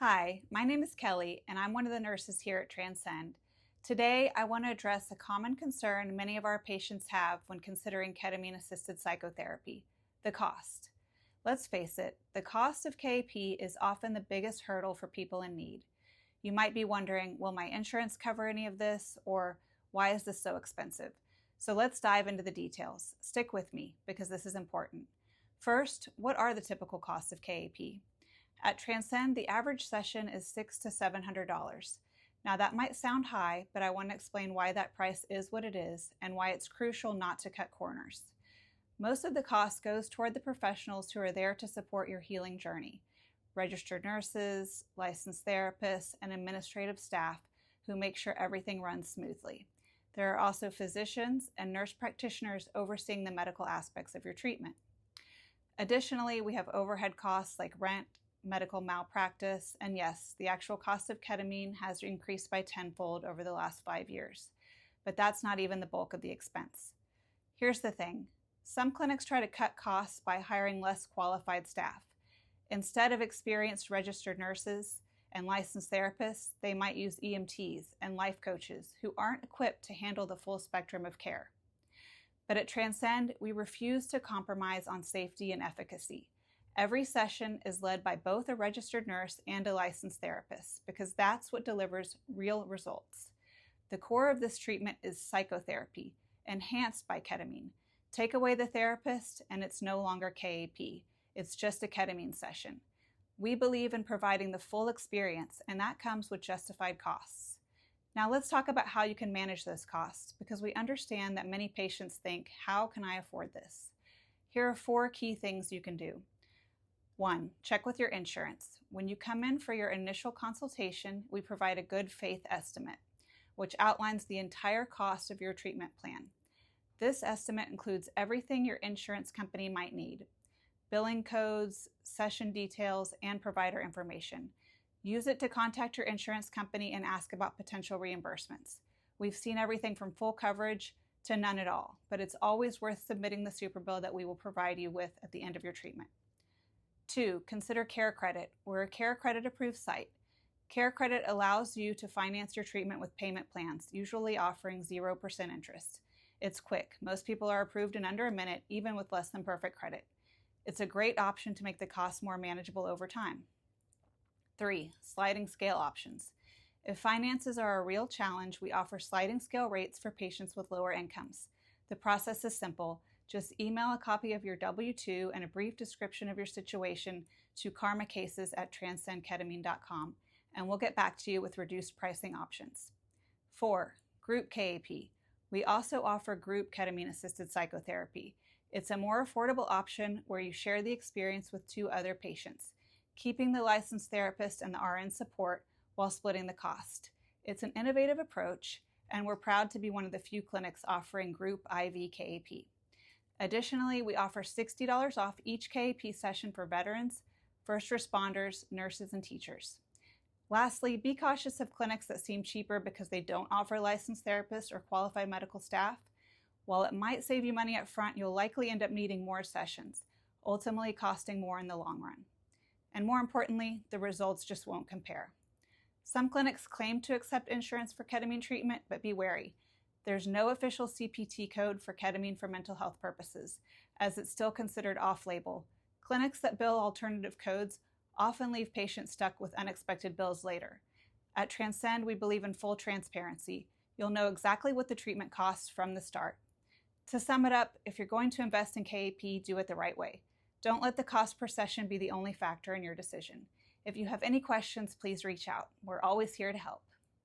Hi, my name is Kelly, and I'm one of the nurses here at Transcend. Today, I want to address a common concern many of our patients have when considering ketamine assisted psychotherapy: the cost. Let's face it, the cost of KAP is often the biggest hurdle for people in need. You might be wondering, will my insurance cover any of this, or why is this so expensive? So let's dive into the details. Stick with me because this is important. First, what are the typical costs of KAP? At Transcend, the average session is $600 to $700. Now that might sound high, but I want to explain why that price is what it is and why it's crucial not to cut corners. Most of the cost goes toward the professionals who are there to support your healing journey: registered nurses, licensed therapists, and administrative staff who make sure everything runs smoothly. There are also physicians and nurse practitioners overseeing the medical aspects of your treatment. Additionally, we have overhead costs like rent, medical malpractice, and yes, the actual cost of ketamine has increased by tenfold over the last 5 years. But that's not even the bulk of the expense. Here's the thing. Some clinics try to cut costs by hiring less qualified staff. Instead of experienced registered nurses and licensed therapists, they might use EMTs and life coaches who aren't equipped to handle the full spectrum of care. But at Transcend, we refuse to compromise on safety and efficacy. Every session is led by both a registered nurse and a licensed therapist because that's what delivers real results. The core of this treatment is psychotherapy, enhanced by ketamine. Take away the therapist and it's no longer KAP. It's just a ketamine session. We believe in providing the full experience, and that comes with justified costs. Now let's talk about how you can manage those costs, because we understand that many patients think, how can I afford this? Here are 4 key things you can do. 1. Check with your insurance. When you come in for your initial consultation, we provide a good faith estimate, which outlines the entire cost of your treatment plan. This estimate includes everything your insurance company might need: billing codes, session details, and provider information. Use it to contact your insurance company and ask about potential reimbursements. We've seen everything from full coverage to none at all, but it's always worth submitting the super bill that we will provide you with at the end of your treatment. 2. Consider Care Credit. We're a Care Credit approved site. Care Credit allows you to finance your treatment with payment plans, usually offering 0% interest. It's quick. Most people are approved in under a minute, even with less than perfect credit. It's a great option to make the costs more manageable over time. 3. Sliding scale options. If finances are a real challenge, we offer sliding scale rates for patients with lower incomes. The process is simple. Just email a copy of your W-2 and a brief description of your situation to karmacases@transcendketamine.com, and we'll get back to you with reduced pricing options. 4. Group KAP. We also offer group ketamine assisted psychotherapy. It's a more affordable option where you share the experience with 2 other patients, keeping the licensed therapist and the RN support while splitting the cost. It's an innovative approach, and we're proud to be one of the few clinics offering group IV KAP. Additionally, we offer $60 off each KAP session for veterans, first responders, nurses, and teachers. Lastly, be cautious of clinics that seem cheaper because they don't offer licensed therapists or qualified medical staff. While it might save you money up front, you'll likely end up needing more sessions, ultimately costing more in the long run. And more importantly, the results just won't compare. Some clinics claim to accept insurance for ketamine treatment, but be wary. There's no official CPT code for ketamine for mental health purposes, as it's still considered off-label. Clinics that bill alternative codes often leave patients stuck with unexpected bills later. At Transcend, we believe in full transparency. You'll know exactly what the treatment costs from the start. To sum it up, if you're going to invest in KAP, do it the right way. Don't let the cost per session be the only factor in your decision. If you have any questions, please reach out. We're always here to help.